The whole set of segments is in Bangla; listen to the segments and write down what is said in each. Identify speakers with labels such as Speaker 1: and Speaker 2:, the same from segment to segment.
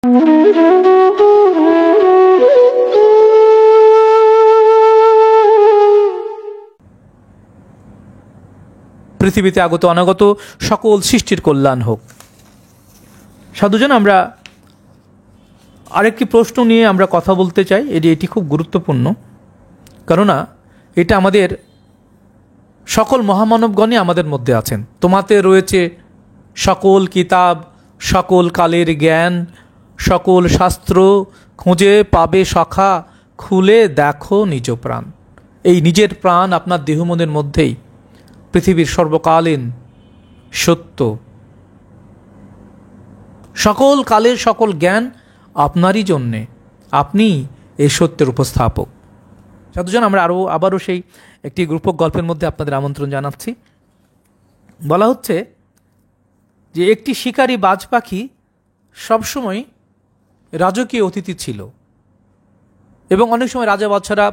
Speaker 1: পৃথিবীতে আগত অনাগত সকল সৃষ্টির কল্যাণ হোক। সাধুজন, আমরা আরেকটি প্রশ্ন নিয়ে আমরা কথা বলতে চাই। এটি খুব গুরুত্বপূর্ণ, কেননা এটা আমাদের সকল মহামানবগণই আমাদের মধ্যে আছেন। তোমাতে রয়েছে সকল কিতাব, সকল কালের জ্ঞান, সকল শাস্ত্র, খুঁজে পাবে সখা, খুলে দেখো নিজ প্রাণ। এই নিজের প্রাণ আপনার দেহমনের মধ্যেই পৃথিবীর সর্বকালীন সত্য, সকল কালের সকল জ্ঞান আপনারই জন্যে, আপনি এই সত্যের উপস্থাপক। সাধুজন, আমরা আবারও সেই একটি রূপক গল্পের মধ্যে আপনাদের আমন্ত্রণ জানাচ্ছি। বলা হচ্ছে যে একটি শিকারী বাজ পাখি সবসময় রাজকীয় অতিথি ছিল, এবং অনেক সময় রাজা বাদশারা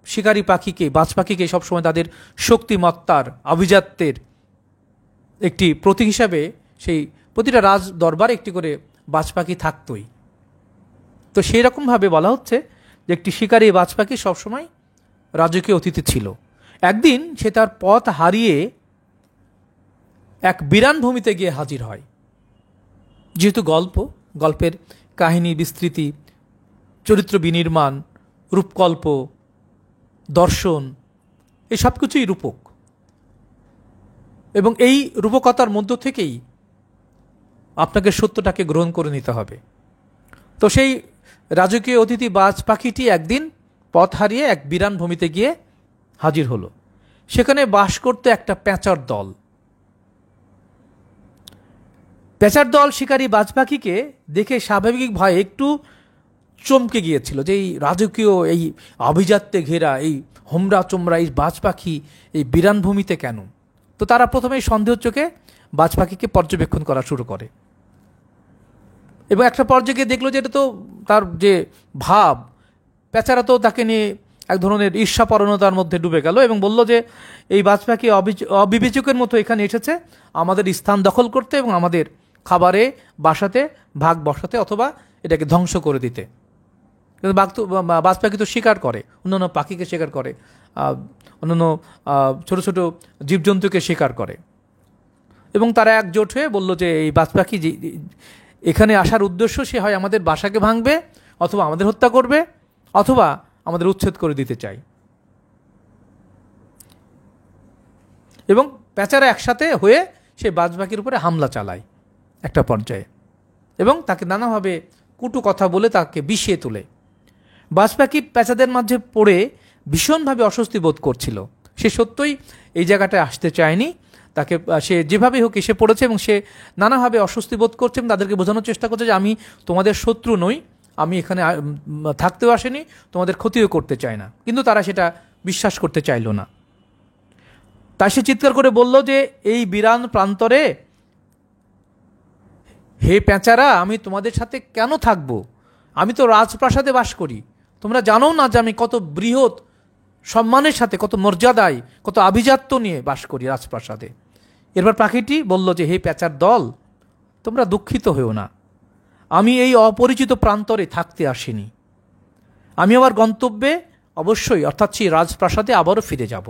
Speaker 1: শিকারী পাখিকে, বাজ পাখিকে সবসময় তাদের শক্তিমত্তার, আভিজাত্যের একটি প্রতীক হিসাবে সেই প্রতিটা রাজ দরবারে একটি করে বাজ পাখি থাকতই। তো সেই রকমভাবে বলা হচ্ছে যে একটি শিকারী বাজ পাখি সবসময় রাজকীয় অতিথি ছিল। একদিন সে তার পথ হারিয়ে এক বিরান ভূমিতে গিয়ে হাজির হয়। যেহেতু গল্পের কাহিনী বিস্তৃতি, চরিত্র বিনির্মাণ, রূপকল্প, দর্শন, এই সব কিছুই রূপক, এবং এই রূপকতার মধ্য থেকেই আপনাকে সত্যটাকে গ্রহণ করে নিতে হবে। তো সেই রাজকীয় অতিথি বাজ পাখিটি একদিন পথ হারিয়ে এক বিরান ভূমিতে গিয়ে হাজির হলো। সেখানে বাস করতে একটা পেঁচার দল। পেঁচার দল শিকারী বাজ পাখিকে দেখে স্বাভাবিক ভয়ে একটু চমকে গিয়েছিল, যে এই রাজকীয়, এই আভিজাত্যে ঘেরা, এই হোমরা চোমরা এই বাজ পাখি এই বিরান ভূমিতে কেন? তো তারা প্রথমেই সন্দেহ চোখে বাজ পাখিকে পর্যবেক্ষণ করা শুরু করে, এবং একটা পর্যায়ে দেখলো যে এটা তো তার যে ভাব, পেঁচারা তো তাকে নিয়ে এক ধরনের ঈর্ষাপরণতার মধ্যে ডুবে গেল, এবং বলল যে এই বাজ পাখি অবিবেচকের মতো এখানে এসেছে আমাদের স্থান দখল করতে, এবং আমাদের খাবারে বাসাতে ভাগ বসাতে, অথবা এটাকে ধ্বংস করে দিতে। কিন্তু বাজ পাখি তো শিকার করে, অন্যান্য পাখিকে শিকার করে, অন্যান্য ছোট ছোট জীবজন্তুকে শিকার করে, এবং তারা একজোট হয়ে বলল যে এই বাজ পাখি এখানে আসার উদ্দেশ্য, সে হয় আমাদের বাসাকে ভাঙবে, অথবা আমাদের হত্যা করবে, অথবা আমাদের উচ্ছেদ করে দিতে চাই। এবং পেঁচারা একসাথে হয়ে সে বাজ পাখির উপরে হামলা চালায় একটা পর্যায়ে, এবং তাকে নানাভাবে কটু কথা বলে তাকে বিষিয়ে তোলে। বাজ পাখি পেঁচাদের মাঝে পড়ে ভীষণভাবে অস্বস্তি বোধ করছিল। সে সত্যই এই জায়গাটায় আসতে চায়নি, তাকে সে যেভাবে হোক এসে পড়েছে, এবং সে নানাভাবে অস্বস্তি বোধ করছে, এবং তাদেরকে বোঝানোর চেষ্টা করছে যে আমি তোমাদের শত্রু নই, আমি এখানে থাকতেও আসেনি, তোমাদের ক্ষতিও করতে চাই না। কিন্তু তারা সেটা বিশ্বাস করতে চাইল না। তাই সে চিৎকার করে বলল যে এই বিরান প্রান্তরে হে পেঁচারা, আমি তোমাদের সাথে কেন থাকব? আমি তো রাজপ্রাসাদে বাস করি, তোমরা জানো না যে আমি কত বৃহৎ সম্মানের সাথে, কত মর্যাদায়, কত আভিজাত্য নিয়ে বাস করি রাজপ্রাসাদে। এরপর পাখিটি বলল যে হে পেঁচার দল, তোমরা দুঃখিত হয়েও না, আমি এই অপরিচিত প্রান্তরে থাকতে আসিনি, আমি আমার গন্তব্যে অবশ্যই, অর্থাৎ সেই রাজপ্রাসাদে আবারও ফিরে যাব।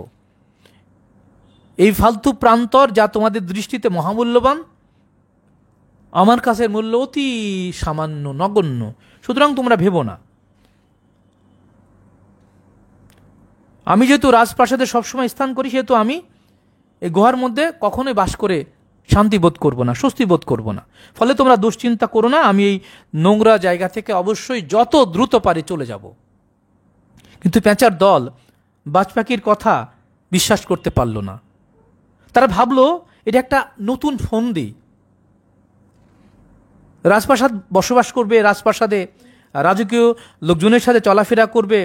Speaker 1: এই ফালতু প্রান্তর যা তোমাদের দৃষ্টিতে মহামূল্যবান, আমার কাছে মূল্য অতি সামান্য, নগণ্য, সুতরাং তোমরা ভেবো না। আমি যেহেতু রাজপ্রাসাদে সবসময় স্থান করি, সেহেতু আমি এই গুহার মধ্যে কখনোই বাস করে শান্তি বোধ করবো না, স্বস্তি বোধ করবো না। ফলে তোমরা দুশ্চিন্তা করো না, আমি এই নোংরা জায়গা থেকে অবশ্যই যত দ্রুত পারি চলে যাব। কিন্তু পেঁচার দল বাজ পাখির কথা বিশ্বাস করতে পারল না। তারা ভাবলো এটা একটা নতুন ফন্দি, রাজপ্রাসাদ বসবাস করবে, রাজপ্রাসাদে রাজকীয় লোকজনের সাথে চলাফেরা করবে,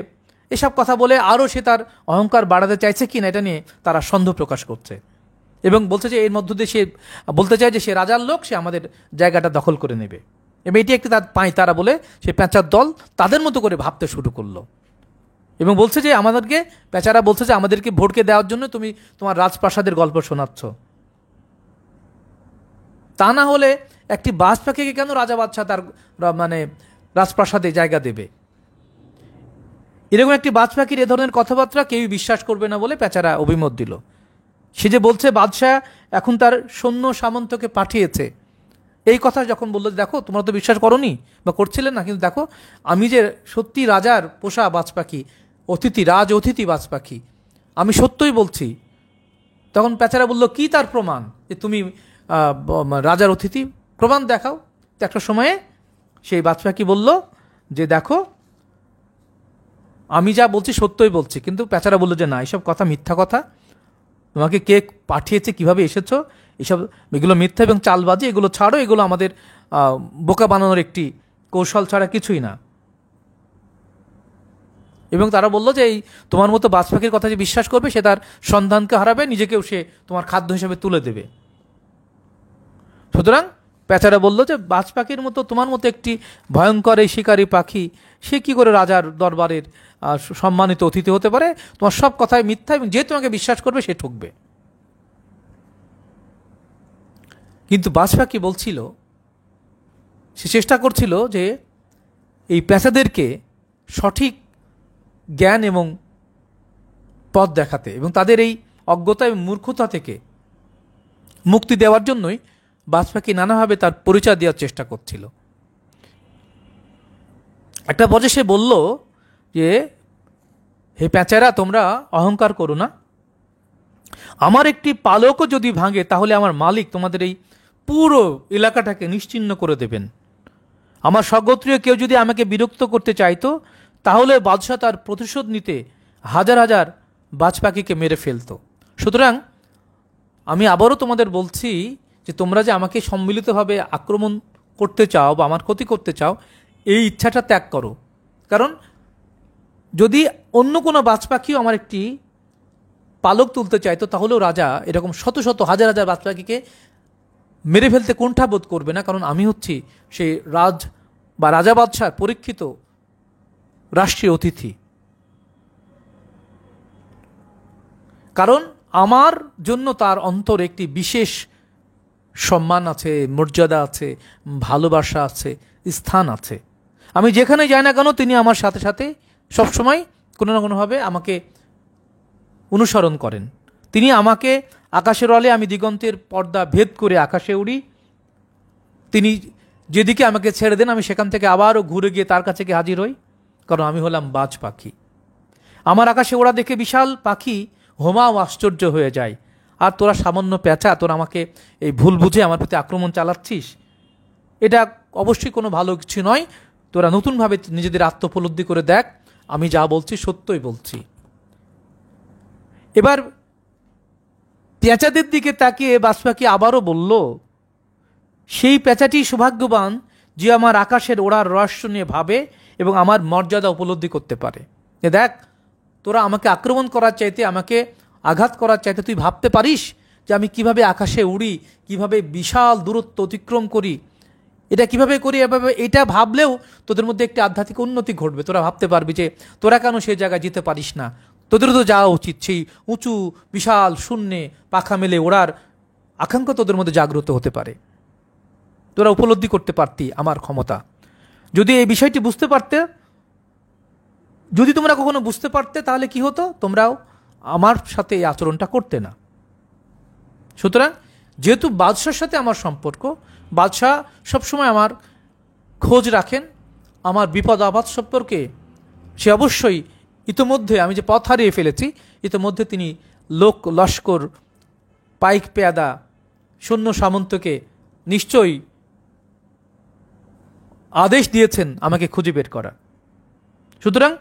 Speaker 1: এসব কথা বলে আরও সে তার অহংকার বাড়াতে চাইছে কিনা এটা নিয়ে তারা সন্দেহ প্রকাশ করছে, এবং বলছে যে এর মধ্য দিয়ে সে বলতে চায় যে সে রাজার লোক, সে আমাদের জায়গাটা দখল করে নেবে। এবং এটি একটি তার তারা বলে সে পেঁচার দল তাদের মতো করে ভাবতে শুরু করলো, এবং বলছে যে পেঁচারা বলছে যে আমাদেরকে ভোটকে দেওয়ার জন্য তুমি তোমার রাজপ্রাসাদের গল্প শোনাচ্ছ। তা না হলে একটি বাজ পাখিকে কেন রাজা বাদশাহ তার মানে রাজপ্রাসাদে জায়গা দেবে? এরকম একটি বাজ পাখির এ ধরনের কথাবার্তা কেউই বিশ্বাস করবে না বলে পেঁচারা অভিমত দিল। সে যে বলছে বাদশাহ এখন তার সৈন্য সামন্তকে পাঠিয়েছে, এই কথা যখন বললো, দেখো তোমরা তো বিশ্বাস করোনি বা করছিলে না, কিন্তু দেখো আমি যে সত্যি রাজার পোষা বাজ পাখি, অতিথি, রাজ অতিথি বাজ পাখি, আমি সত্যই বলছি। তখন পেঁচারা বলল, কি তার প্রমাণ যে তুমি রাজার অতিথি? প্রমাণ দেখাও। তো একটা সময়ে সেই বাজ পাখি বলল যে দেখো আমি যা বলছি সত্যই বলছি। কিন্তু পেঁচারা বলল যে না, এসব কথা মিথ্যা কথা, তোমাকে কে পাঠিয়েছে, কিভাবে এসেছো, এগুলো মিথ্যা এবং চালবাজি, এগুলো ছাড়ো, এগুলো আমাদের বোকা বানানোর একটি কৌশল ছাড়া কিছুই না। এবং তারা বলল যে এই তোমার মতো বাজ পাখির কথা যে বিশ্বাস করবে সে তার সন্ধানকে হারাবে, নিজেকেও সে তোমার খাদ্য হিসেবে তুলে দেবে। সুতরাং পেঁচারা বলল যে বাজ পাখির মতো তোমার মতো একটি ভয়ঙ্কর এই শিকারী পাখি, সে কি করে রাজার দরবারের সম্মানিত অতিথি হতে পারে? তোমার সব কথাই মিথ্যা, এবং যে তোমাকে বিশ্বাস করবে সে ঠকবে। কিন্তু বাজ পাখি বলছিল, সে চেষ্টা করছিল যে এই পেঁচাদেরকে সঠিক জ্ঞান এবং পথ দেখাতে এবং তাদের এই অজ্ঞতা এবং মূর্খতা থেকে মুক্তি দেওয়ার জন্যই বাজ পাখি নানাভাবে তার পরিচয় দেওয়ার চেষ্টা করছিল। একটা পর্যায়ে সে বলল যে হে পেঁচারা, তোমরা অহংকার করো না। আমার একটি পালকও যদি ভাঙে তাহলে আমার মালিক তোমাদের এই পুরো এলাকাটাকে নিশ্চিহ্ন করে দেবেন। আমার স্বগোত্রীয় কেউ যদি আমাকে বিরক্ত করতে চাইতো তাহলে বাদশাহ তার প্রতিশোধ নিতে হাজার হাজার বাজ পাখিকে মেরে ফেলত। সুতরাং আমি আবারও তোমাদের বলছি যে তোমরা যে আমাকে সম্মিলিতভাবে আক্রমণ করতে চাও বা আমার ক্ষতি করতে চাও, এই ইচ্ছাটা ত্যাগ করো। কারণ যদি অন্য কোনো বাজ পাখিও আমার একটি পালক তুলতে চাইতো তাহলেও রাজা এরকম শত শত হাজার হাজার বাজ পাখিকে মেরে ফেলতে কুণ্ঠাবোধ করবে না। কারণ আমি হচ্ছি সেই রাজ বা রাজা বাদশার পরীক্ষিত রাষ্ট্রীয় অতিথি। কারণ আমার জন্য তার অন্তরে একটি বিশেষ সম্মান আছে, মর্যাদা আছে, ভালোবাসা আছে, স্থান আছে। আমি যেখানে যাই না কেন তিনি আমার সাথে সাথে সবসময় কোনো না কোনোভাবে আমাকে অনুসরণ করেন। তিনি আমাকে আকাশের আলে আমি দিগন্তের পর্দা ভেদ করে আকাশে উড়ি, তিনি যেদিকে আমাকে ছেড়ে দেন আমি সেখান থেকে আবারও ঘুরে গিয়ে তার কাছে গিয়ে হাজির হই। কারণ আমি হলাম বাজ পাখি। আমার আকাশে ওরা দেখে বিশাল পাখি হোমা ও আশ্চর্য হয়ে যায়। আর তোরা সামান্য পেঁচা, তোরা আমাকে এই ভুল বুঝে আমার প্রতি আক্রমণ চালাচ্ছিস, এটা অবশ্যই কোনো ভালো কিছু নয়। তোরা নতুনভাবে নিজেদের আত্মোপলব্ধি করে দেখ, আমি যা বলছি সত্যই বলছি। এবার পেঁচাদের দিকে তাকিয়ে বাজ পাখি আবারও বলল, সেই পেঁচাটি সৌভাগ্যবান যে আমার আকাশের ওড়ার রহস্য নিয়ে ভাবে এবং আমার মর্যাদা উপলব্ধি করতে পারে। দেখ, তোরা আমাকে আক্রমণ করার চাইতে, আমাকে আঘাত করার চাইতে তুই ভাবতে পারিস যে আমি কিভাবে আকাশে উড়ি, কিভাবে বিশাল দূরত্ব অতিক্রম করি, এটা কিভাবে করি। এভাবে এটা ভাবলেও তোদের মধ্যে একটি আধ্যাত্মিক উন্নতি ঘটবে। তোরা ভাবতে পারবি যে তোরা কেন সেই জায়গায় যেতে পারিস না, তোদেরও তো যাওয়া উচিত। সেই উঁচু বিশাল শূন্যে পাখা মেলে ওড়ার আকাঙ্ক্ষা তোদের মধ্যে জাগ্রত হতে পারে। তোরা উপলব্ধি করতে পারতি আমার ক্ষমতা। যদি এই বিষয়টি বুঝতে পারতে, যদি তোমরা কখনো বুঝতে পারতে, তাহলে কি হতো, তোমরাও আমার সাথে এই আচরণটা করতে না। সুতরাং যেহেতু বাদশার সাথে আমার সম্পর্ক, বাদশাহ সবসময় আমার খোঁজ রাখেন, আমার বিপদ আপদ সম্পর্কে সে অবশ্যই ইতোমধ্যে, আমি যে পথ হারিয়ে ফেলেছি, ইতোমধ্যে তিনি লোক লস্কর, পাইক পেয়াদা, সৈন্য সামন্তকে নিশ্চয়ই আদেশ দিয়েছেন আমাকে খুঁজে বের করা। সুতরাং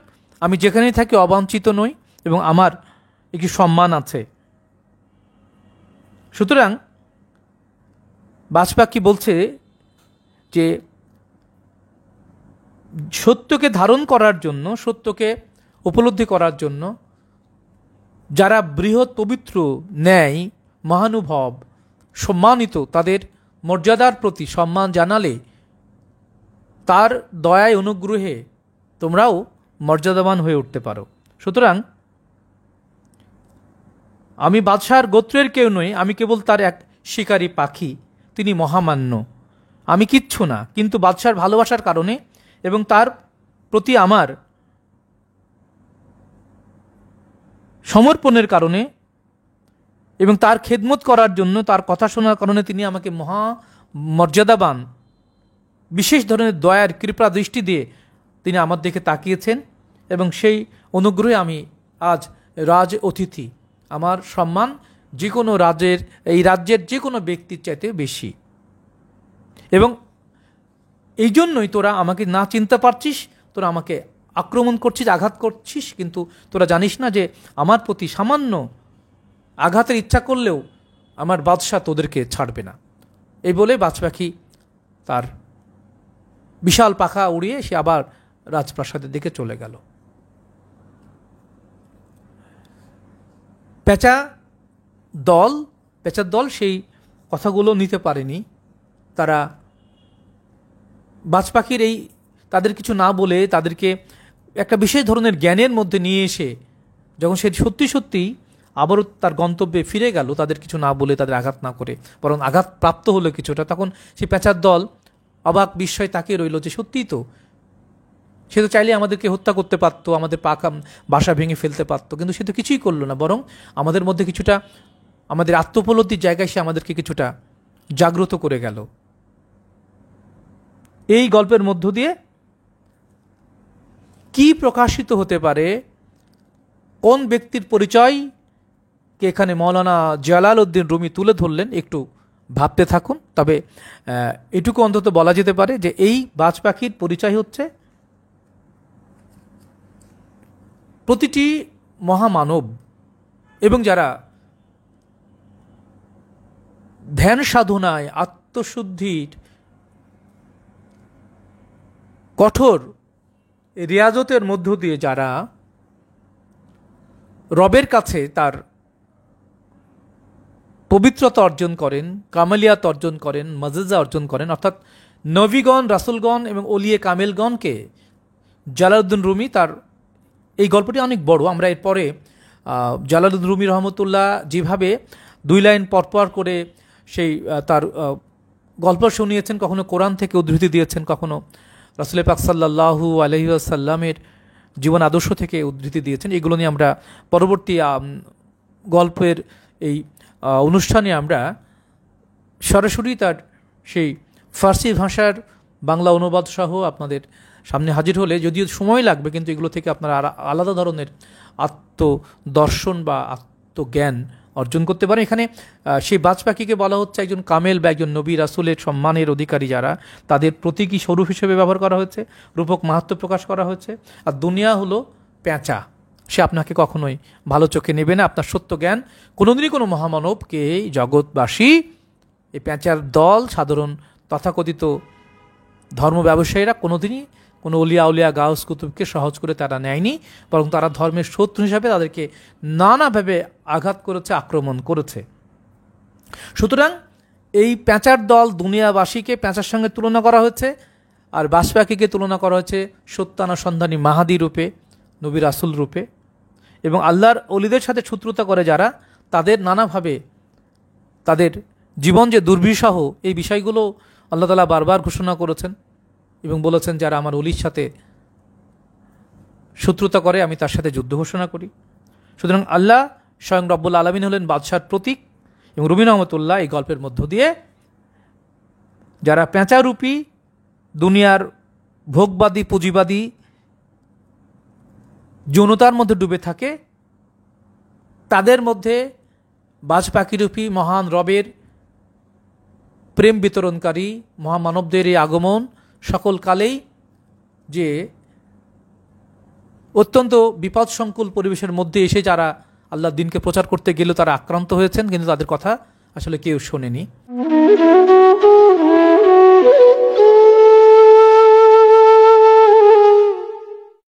Speaker 1: আমি যেখানেই থাকি অবাঞ্ছিত নই এবং আমার একটি সম্মান আছে। সুতরাং বাজ পাখি বলছে যে সত্যকে ধারণ করার জন্য, সত্যকে উপলব্ধি করার জন্য যারা বৃহৎ, পবিত্র, ন্যায়, মহানুভব, সম্মানিত, তাদের মর্যাদার প্রতি সম্মান জানালে তার দয়ায় অনুগ্রহে তোমরাও মর্যাদাবান হয়ে উঠতে পারো। সুতরাং আমি বাদশার গোত্রের কেউ নই, আমি কেবল তার এক শিকারী পাখি। তিনি মহামান্য, আমি কিচ্ছু না। কিন্তু বাদশার ভালোবাসার কারণে এবং তার প্রতি আমার সমর্পণের কারণে এবং তার খেদমত করার জন্য, তার কথা শোনার কারণে তিনি আমাকে মহা মর্যাদাবান বিশেষ ধরনের দয়ার কৃপা দৃষ্টি দিয়ে তিনি আমার দিকে তাকিয়েছেন এবং সেই অনুগ্রহে আমি আজ রাজ অতিথি। আমার সম্মান যে কোনো এই রাজ্যের যে কোনো ব্যক্তির চাইতে বেশি। এবং এই জন্যই তোরা আমাকে না চিনতে পারছিস, তোরা আমাকে আক্রমণ করছিস, আঘাত করছিস, কিন্তু তোরা জানিস না যে আমার প্রতি সামান্য আঘাতের ইচ্ছা করলেও আমার বাদশাহ তোদেরকে ছাড়বে না। এই বলে বাজ পাখি তার বিশাল পাখা উড়িয়ে সে আবার রাজপ্রাসাদের দিকে চলে গেল। পেঁচার দল সেই কথাগুলো নিতে পারেনি। তারা বাজ পাখির এই তাদের কিছু না বলে তাদেরকে একটা বিশেষ ধরনের জ্ঞানের মধ্যে নিয়ে এসে যখন সে সত্যি সত্যি আবারও তার গন্তব্যে ফিরে গেল, তাদের কিছু না বলে, তাদের আঘাত না করে, বরং আঘাত প্রাপ্ত হলো কিছুটা, তখন সেই পেঁচার দল অবাক বিস্ময় তাকিয়ে রইল যে সত্যিই তো, সে তো চাইলে আমাদেরকে হত্যা করতে পারতো, আমাদের বাসা ভেঙে ফেলতে পারতো, কিন্তু সে তো কিছুই করলো না, বরং আমাদের মধ্যে কিছুটা, আমাদের আত্মোপলব্ধির জায়গায় সে আমাদেরকে কিছুটা জাগ্রত করে গেল। এই গল্পের মধ্য দিয়ে কি প্রকাশিত হতে পারে, কোন ব্যক্তির পরিচয় কে এখানে মৌলানা জালালউদ্দিন রুমি তুলে ধরলেন, একটু ভাবতে থাকুন। তবে এটুকু অন্তত বলা যেতে পারে যে এই বাজ পাখির পরিচয় হচ্ছে প্রতিটি মহামানব এবং যারা ধ্যান সাধনায়, আত্মশুদ্ধির কঠোর রিয়াজতের মধ্য দিয়ে যারা রবের কাছে তার পবিত্রতা অর্জন করেন, কামালিয়াত অর্জন করেন, মাজেজা অর্জন করেন, অর্থাৎ নবীগণ, রাসূলগণ এবং ওলিয়ে কামেলগণকে জালালউদ্দিন রুমি তার এই গল্পটি অনেক বড়। আমরা এরপরে জালালউদ্দিন রুমি রহমতুল্লাহ যেভাবে 2 লাইন পরপর করে সেই তার গল্প শুনিয়েছেন, কখনো কোরআন থেকে উদ্ধৃতি দিয়েছেন, কখনো রাসূল পাক সাল্লাল্লাহু আলাইহি ওয়াসাল্লামের জীবন আদর্শ থেকে উদ্ধৃতি দিয়েছেন, এগুলো নিয়ে আমরা পরবর্তী গল্পের এই অনুষ্ঠানে আমরা সরাসরি তার সেই ফার্সি ভাষার বাংলা অনুবাদ সহ আপনাদের সামনে হাজির হলে, যদিও সময় লাগবে, কিন্তু এগুলো থেকে আপনারা আলাদা ধরনের আত্মদর্শন বা আত্মজ্ঞান অর্জন করতে পারেন। এখানে সেই বাজ পাখিকে বলা হচ্ছে একজন কামেল বা একজন নবী রাসূলের সম্মানের অধিকারী, যারা তাদের প্রতীকী স্বরূপ হিসেবে ব্যবহার করা হয়েছে, রূপক মাহাত্ম্য প্রকাশ করা হয়েছে। আর দুনিয়া হলো পেঁচা, সে আপনাকে কখনোই ভালো চোখে নেবে না। আপনার সত্য জ্ঞান কোনোদিনই কোনো মহামানবকে, এই জগৎবাসী, এই পেঁচার দল, সাধারণ তথাকথিত ধর্ম ব্যবসায়ীরা কোনোদিনই কোনো অলিয়া উলিয়া গাউস কুতুবকে সহজ করে তারা নেয়নি, বরং তারা ধর্মের শত্রু হিসাবে তাদেরকে নানাভাবে আঘাত করেছে, আক্রমণ করেছে। সুতরাং এই পেঁচার দল দুনিয়াবাসীকে পেঁচার সঙ্গে তুলনা করা হয়েছে, আর বাজ পাখিকে তুলনা করা হয়েছে সত্যানুসন্ধানী মাহাদি রূপে, নবী রাসূল রূপে। এবং আল্লাহর অলিদের সাথে শত্রুতা করে যারা, তাদের নানাভাবে তাদের জীবন যে দুর্বিষহ, এই বিষয়গুলো আল্লাহ তাআলা বারবার ঘোষণা করেছেন এবং বলেছেন, যারা আমার অলির সাথে শত্রুতা করে আমি তার সাথে যুদ্ধ ঘোষণা করি। সুতরাং আল্লাহ স্বয়ং রব্বুল আলামিন হলেন বাদশার প্রতীক। এবং রুমি রহমতুল্লাহ এই গল্পের মধ্য দিয়ে যারা পেঁচারূপী দুনিয়ার ভোগবাদী, পুঁজিবাদী যৌনতার মধ্যে ডুবে থাকে, তাদের মধ্যে বাজ পাখিরূপী মহান রবের প্রেম বিতরণকারী মহামানবদের এই আগমন সকল কালেই যে অত্যন্ত বিপদসংকুল পরিবেশের মধ্যে এসে যারা আল্লাহর দিনকে প্রচার করতে গেলেও তারা আক্রান্ত হয়েছেন, কিন্তু তাদের কথা আসলে কেউ শোনেনি।